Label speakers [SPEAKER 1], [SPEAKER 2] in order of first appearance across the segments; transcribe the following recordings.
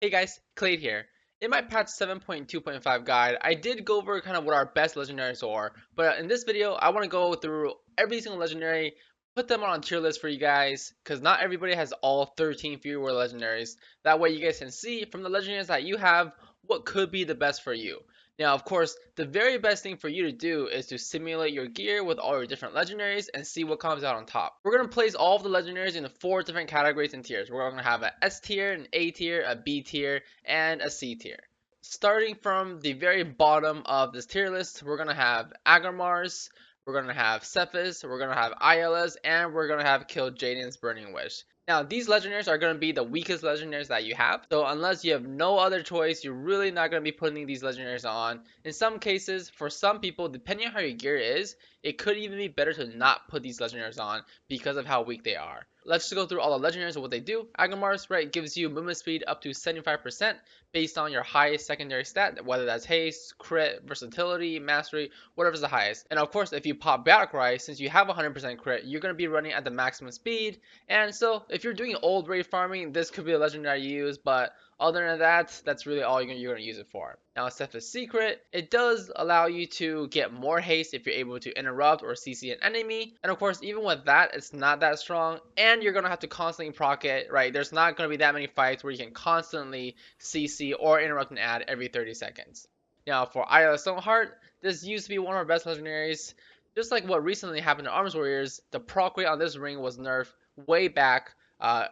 [SPEAKER 1] Hey guys, Kelade here. In my patch 7.2.5 guide, I did go over kind of what our best legendaries are, but in this video, I want to go through every single legendary, put them on a tier list for you guys, because not everybody has all 13 Fury Warrior Legendaries. That way you guys can see from the legendaries that you have, what could be the best for you. Now, of course, the very best thing for you to do is to simulate your gear with all your different legendaries and see what comes out on top. We're going to place all of the legendaries into 4 different categories and tiers. We're going to have an S tier, an A tier, a B tier, and a C tier. Starting from the very bottom of this tier list, we're going to have Agramars, we're going to have Cephas, we're going to have ILS, and we're going to have Kil'jaeden's Burning Wish. Now, these legendaries are going to be the weakest legendaries that you have. So unless you have no other choice, you're really not going to be putting these legendaries on. In some cases, for some people, depending on how your gear is, it could even be better to not put these legendaries on because of how weak they are. Let's just go through all the legendaries and what they do. Agamars, right, gives you movement speed up to 75% based on your highest secondary stat, whether that's haste, crit, versatility, mastery, whatever's the highest. And of course, if you pop Battlecry, since you have 100% crit, you're going to be running at the maximum speed. And so if you're doing old raid farming, this could be a legendary you use, but other than that, that's really all you're going to use it for. Now, Cephas Secret, it does allow you to get more haste if you're able to interrupt or CC an enemy. And of course, even with that, it's not that strong. And you're going to have to constantly proc it, right? There's not going to be that many fights where you can constantly CC or interrupt an ad every 30 seconds. Now, for Isla Stoneheart, this used to be one of our best legendaries. Just like what recently happened to Arms Warriors, the proc rate on this ring was nerfed way back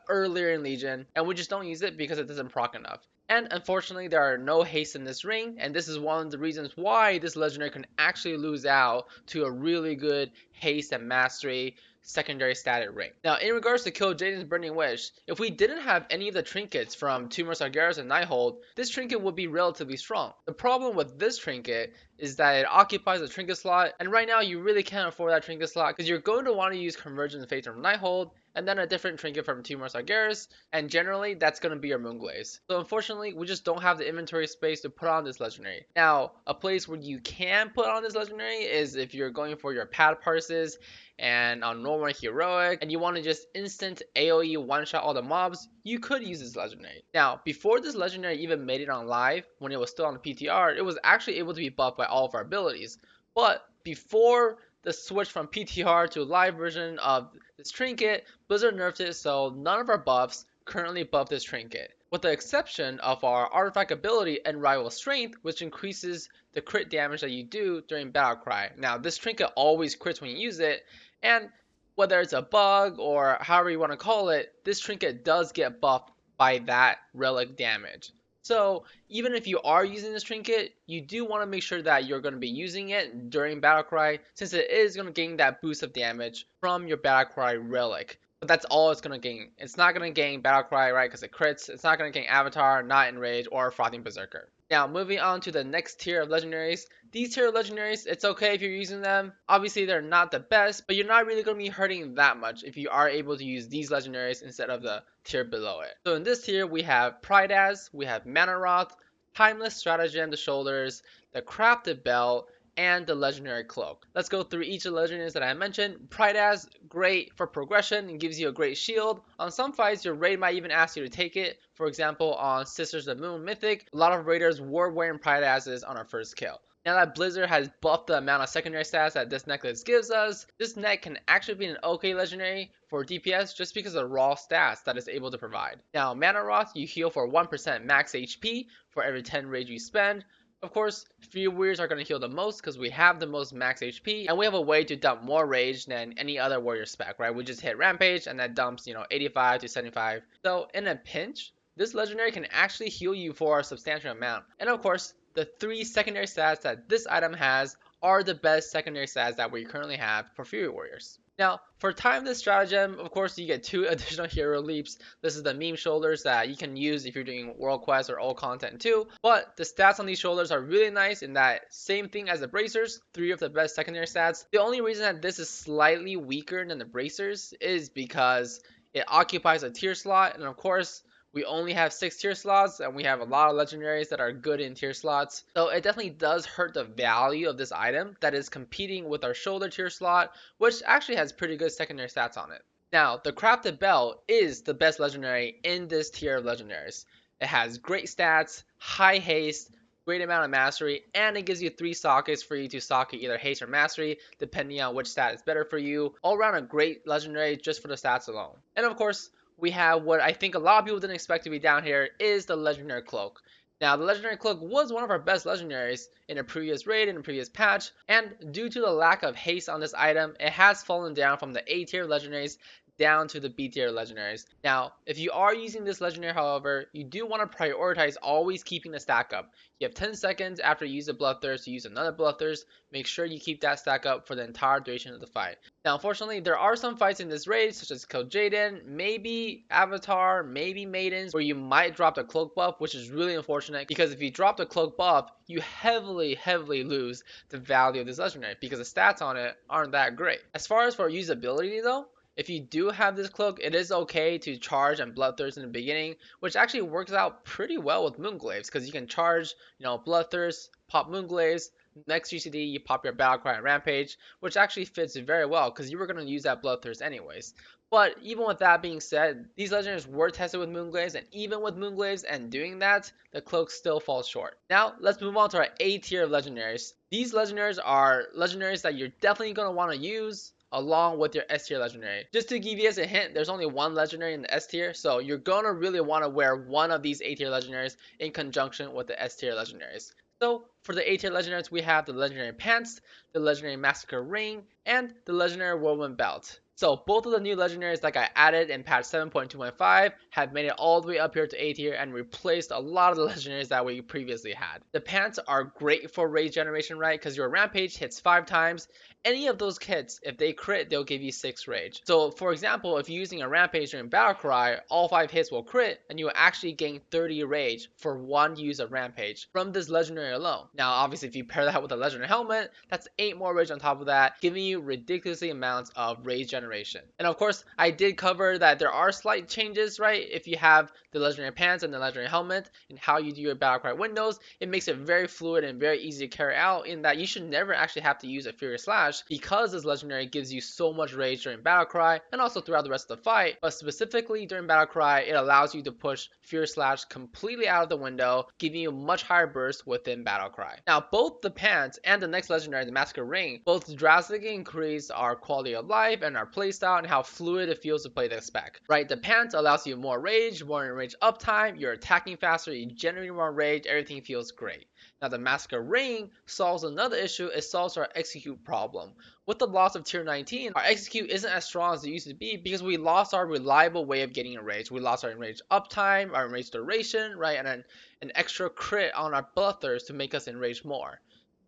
[SPEAKER 1] earlier in Legion, and we just don't use it because it doesn't proc enough. And unfortunately, there are no haste in this ring, and this is one of the reasons why this legendary can actually lose out to a really good haste and mastery secondary static ring. Now, in regards to Kil'jaeden's Burning Wish, if we didn't have any of the trinkets from Tumor Sargeras and Nighthold, this trinket would be relatively strong. The problem with this trinket is that it occupies a trinket slot, and right now you really can't afford that trinket slot because you're going to want to use Convergence Fate from Nighthold, and then a different trinket from Tumor Sargeras, and generally that's going to be your Moonglaze. So unfortunately, we just don't have the inventory space to put on this legendary. Now, a place where you can put on this legendary is if you're going for your pad parses and on normal heroic and you want to just instant AoE one shot all the mobs, you could use this legendary. Now, before this legendary even made it on live, when it was still on the PTR, it was actually able to be buffed by all of our abilities. But before the switch from PTR to live version of this trinket, Blizzard nerfed it so none of our buffs currently buff this trinket, with the exception of our artifact ability and rival strength, which increases the crit damage that you do during Battlecry. Now, this trinket always crits when you use it, and whether it's a bug or however you want to call it, this trinket does get buffed by that relic damage. So even if you are using this trinket, you do want to make sure that you're going to be using it during Battlecry, since it is going to gain that boost of damage from your Battlecry relic. But that's all it's going to gain. It's not going to gain Battlecry, right, because it crits. It's not going to gain Avatar, Not Enrage, or Frothing Berserker. Now, moving on to the next tier of legendaries. These tier of legendaries, it's okay if you're using them. Obviously, they're not the best, but you're not really going to be hurting that much if you are able to use these legendaries instead of the tier below it. So in this tier, we have Prideaz, we have Manaroth, Timeless Stratagem to Shoulders, the Crafted Belt, and the Legendary Cloak. Let's go through each of the legendaries that I mentioned. Prideaz, great for progression and gives you a great shield. On some fights, your raid might even ask you to take it. For example, on Sisters of the Moon Mythic, a lot of raiders were wearing Prideazes on our first kill. Now that Blizzard has buffed the amount of secondary stats that this necklace gives us, this neck can actually be an okay legendary for DPS just because of the raw stats that it's able to provide. Now, Manaroth, you heal for 1% max HP for every 10 rage you spend. Of course, Fury Warriors are going to heal the most because we have the most max HP, and we have a way to dump more rage than any other warrior spec, right? We just hit Rampage, and that dumps, 85 to 75. So in a pinch, this legendary can actually heal you for a substantial amount. And of course, the 3 secondary stats that this item has are the best secondary stats that we currently have for Fury Warriors. Now, for Timeless Stratagem, of course, you get 2 additional hero leaps. This is the meme shoulders that you can use if you're doing world quests or old content too. But the stats on these shoulders are really nice in that same thing as the bracers, 3 of the best secondary stats. The only reason that this is slightly weaker than the bracers is because it occupies a tier slot, and of course, we only have 6 tier slots, and we have a lot of legendaries that are good in tier slots. So it definitely does hurt the value of this item that is competing with our shoulder tier slot, which actually has pretty good secondary stats on it. Now, the Crafted Belt is the best legendary in this tier of legendaries. It has great stats, high haste, great amount of mastery, and it gives you 3 sockets for you to socket either haste or mastery, depending on which stat is better for you. All around a great legendary just for the stats alone. And of course, we have what I think a lot of people didn't expect to be down here is the legendary cloak. Now, the legendary cloak was one of our best legendaries in a previous raid, in a previous patch, and due to the lack of haste on this item, it has fallen down from the A tier legendaries down to the B tier legendaries. Now, if you are using this legendary, however, you do want to prioritize always keeping the stack up. You have 10 seconds after you use a Bloodthirst to use another Bloodthirst. Make sure you keep that stack up for the entire duration of the fight. Now, unfortunately, there are some fights in this raid, such as Kelade, maybe Avatar, maybe Maidens, where you might drop the cloak buff, which is really unfortunate because if you drop the cloak buff, you heavily lose the value of this legendary because the stats on it aren't that great. As far as for usability though, if you do have this cloak, it is okay to charge and Bloodthirst in the beginning, which actually works out pretty well with Moonglaves because you can charge, Bloodthirst, pop Moonglaves, next GCD you pop your Battlecry and Rampage, which actually fits very well because you were going to use that Bloodthirst anyways. But even with that being said, these legendaries were tested with Moonglaves, and even with Moonglaves and doing that, the cloak still falls short. Now, let's move on to our A tier of legendaries. These legendaries are legendaries that you're definitely going to want to use along with your S tier legendary. Just to give you guys a hint, there's only one legendary in the S tier, so you're gonna really want to wear one of these A tier legendaries in conjunction with the S tier legendaries. So for the A tier legendaries, we have the legendary pants, the legendary massacre ring, and the legendary whirlwind belt. So both of the new legendaries that I added in patch 7.2.5 have made it all the way up here to A tier and replaced a lot of the legendaries that we previously had. The pants are great for rage generation, right? Because your rampage hits 5 times. Any of those hits, if they crit, they'll give you 6 rage. So for example, if you're using a rampage during Battlecry, all 5 hits will crit and you will actually gain 30 rage for one use of rampage from this legendary alone. Now obviously if you pair that with a legendary helmet, that's 8 more rage on top of that, giving you ridiculously amounts of rage generation. And of course, I did cover that there are slight changes, right? If you have the legendary pants and the legendary helmet and how you do your Battlecry windows, it makes it very fluid and very easy to carry out in that you should never actually have to use a Fury Slash because this legendary gives you so much rage during Battlecry and also throughout the rest of the fight, but specifically during Battlecry, it allows you to push Fury Slash completely out of the window, giving you much higher burst within Battlecry. Now, both the pants and the next legendary, the Massacre Ring, both drastically increase our quality of life and our playstyle and how fluid it feels to play this spec. Right, the pants allows you more rage, more enraged uptime, you're attacking faster, you generate more rage, everything feels great. Now the Massacre Ring solves another issue, it solves our execute problem. With the loss of tier 19, our execute isn't as strong as it used to be because we lost our reliable way of getting enraged. We lost our enraged uptime, our enraged duration, right, and an extra crit on our Bloodthirst to make us enrage more.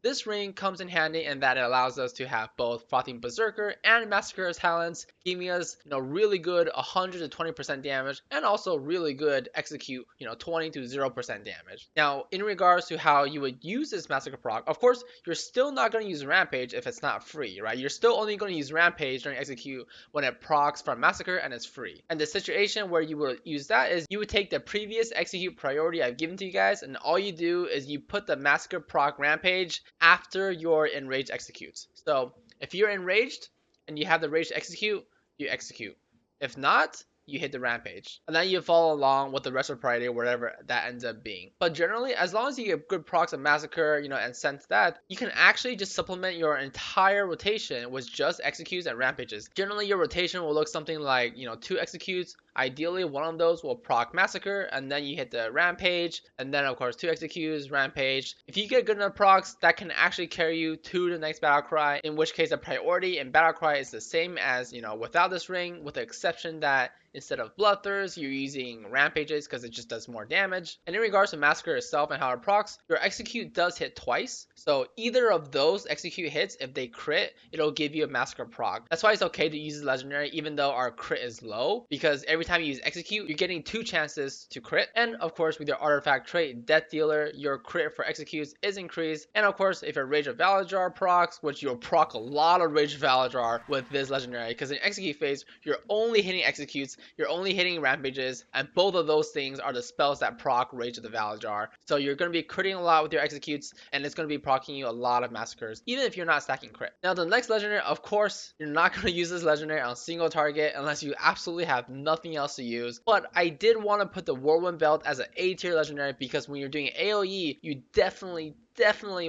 [SPEAKER 1] This ring comes in handy in that it allows us to have both Frothing Berserker and Massacre talents, giving us, really good 100 to 20% damage and also really good execute, 20 to 0% damage. Now, in regards to how you would use this Massacre proc, of course, you're still not going to use Rampage if it's not free, right? You're still only going to use Rampage during execute when it procs from Massacre and it's free. And the situation where you would use that is you would take the previous execute priority I've given to you guys and all you do is you put the Massacre proc Rampage after your enraged executes. So if you're enraged and you have the rage to execute, you execute. If not, you hit the rampage. And then you follow along with the rest of priority, whatever that ends up being. But generally, as long as you get good procs of Massacre, and sense that, you can actually just supplement your entire rotation with just executes and rampages. Generally, your rotation will look something like, 2 executes. Ideally, one of those will proc Massacre, and then you hit the rampage, and then of course 2 executes, rampage. If you get good enough procs, that can actually carry you to the next Battlecry, in which case the priority in Battlecry is the same as, without this ring, with the exception that instead of Bloodthirst, you're using Rampages because it just does more damage. And in regards to Massacre itself and how it procs, your execute does hit twice. So either of those execute hits, if they crit, it'll give you a Massacre proc. That's why it's okay to use this legendary even though our crit is low, because every time you use execute, you're getting 2 chances to crit. And of course, with your artifact trait, Death Dealer, your crit for executes is increased. And of course, if your Rage of Valajar procs, which you'll proc a lot of Rage of Valajar with this legendary, because in execute phase, you're only hitting executes you're only hitting rampages, and both of those things are the spells that proc Rage of the Valjar. So you're going to be critting a lot with your executes, and it's going to be proccing you a lot of massacres, even if you're not stacking crit. Now the next legendary, of course, you're not going to use this legendary on single target unless you absolutely have nothing else to use. But I did want to put the Whirlwind Belt as an A tier legendary because when you're doing AoE, you definitely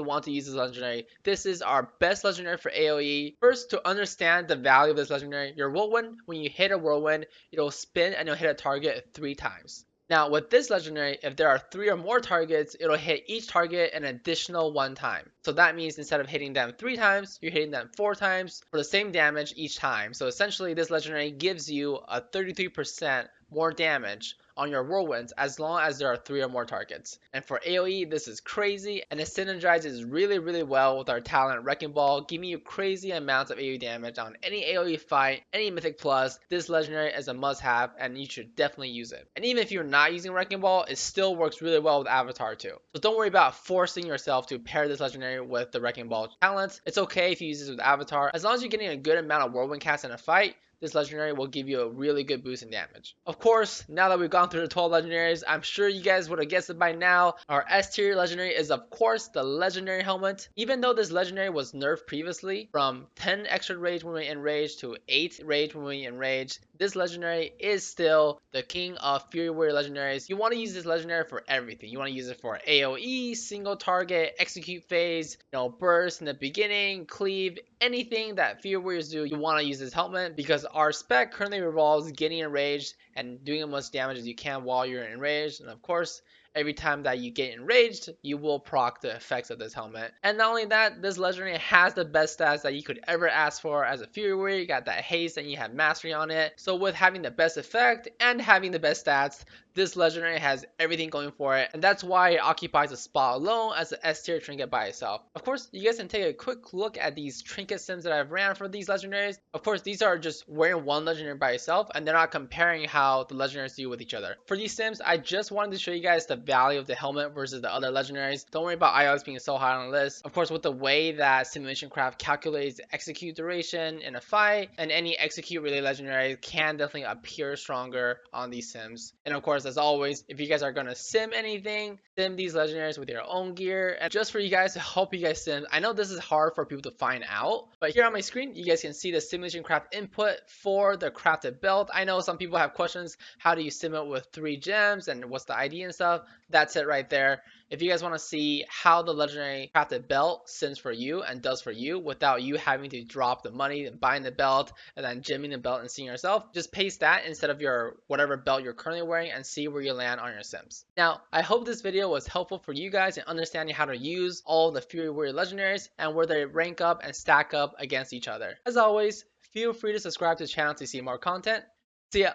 [SPEAKER 1] want to use this legendary. This is our best legendary for AoE. First, to understand the value of this legendary, your whirlwind, when you hit a whirlwind, it'll spin and it'll hit a target 3 times. Now with this legendary, if there are 3 or more targets, it'll hit each target an additional 1 time. So that means instead of hitting them 3 times, you're hitting them 4 times for the same damage each time. So essentially this legendary gives you a 33% more damage on your whirlwinds as long as there are 3 or more targets. And for AoE, this is crazy, and it synergizes really well with our talent Wrecking Ball, giving you crazy amounts of AoE damage on any AoE fight, any Mythic Plus. This legendary is a must-have, and you should definitely use it. And even if you're not using Wrecking Ball, it still works really well with Avatar too. So don't worry about forcing yourself to pair this legendary with the Wrecking Ball talents. It's okay if you use this with Avatar. As long as you're getting a good amount of whirlwind cast in a fight, this legendary will give you a really good boost in damage. Of course, now that we've gone through the 12 legendaries, I'm sure you guys would have guessed it by now. Our S tier legendary is of course the legendary helmet. Even though this legendary was nerfed previously from 10 extra rage when we enrage to 8 rage when we enrage, this legendary is still the king of Fury Warrior Legendaries. You want to use this legendary for everything. You want to use it for AoE, single target, execute phase, burst in the beginning, cleave, anything that Fury Warriors do, you want to use this helmet because our spec currently revolves getting enraged and doing as much damage as you can while you're enraged. And of course, every time that you get enraged, you will proc the effects of this helmet. And not only that, this legendary has the best stats that you could ever ask for as a Fury Warrior. You got that haste and you have mastery on it. So with having the best effect and having the best stats, this legendary has everything going for it, and that's why it occupies a spot alone as an S tier trinket by itself. Of course, you guys can take a quick look at these trinket sims that I've ran for these legendaries. Of course, these are just wearing one legendary by itself, and they're not comparing how the legendaries do with each other. For these sims, I just wanted to show you guys the value of the helmet versus the other legendaries. Don't worry about IOS being so high on the list. Of course, with the way that Simulation Craft calculates execute duration in a fight, and any execute related legendary can definitely appear stronger on these sims. And of course, as always, if you guys are gonna sim anything, sim these legendaries with your own gear. And just for you guys to help you guys sim, I know this is hard for people to find out, but here on my screen, you guys can see the Simulation Craft input for the crafted belt. I know some people have questions, how do you sim it with 3 gems and what's the ID and stuff? That's it right there. If you guys want to see how the legendary crafted belt sims for you and does for you without you having to drop the money and buying the belt and then gemming the belt and seeing yourself, just paste that instead of your whatever belt you're currently wearing and see where you land on your sims. Now, I hope this video was helpful for you guys in understanding how to use all the Fury Warrior legendaries and where they rank up and stack up against each other. As always, feel free to subscribe to the channel to see more content. See ya!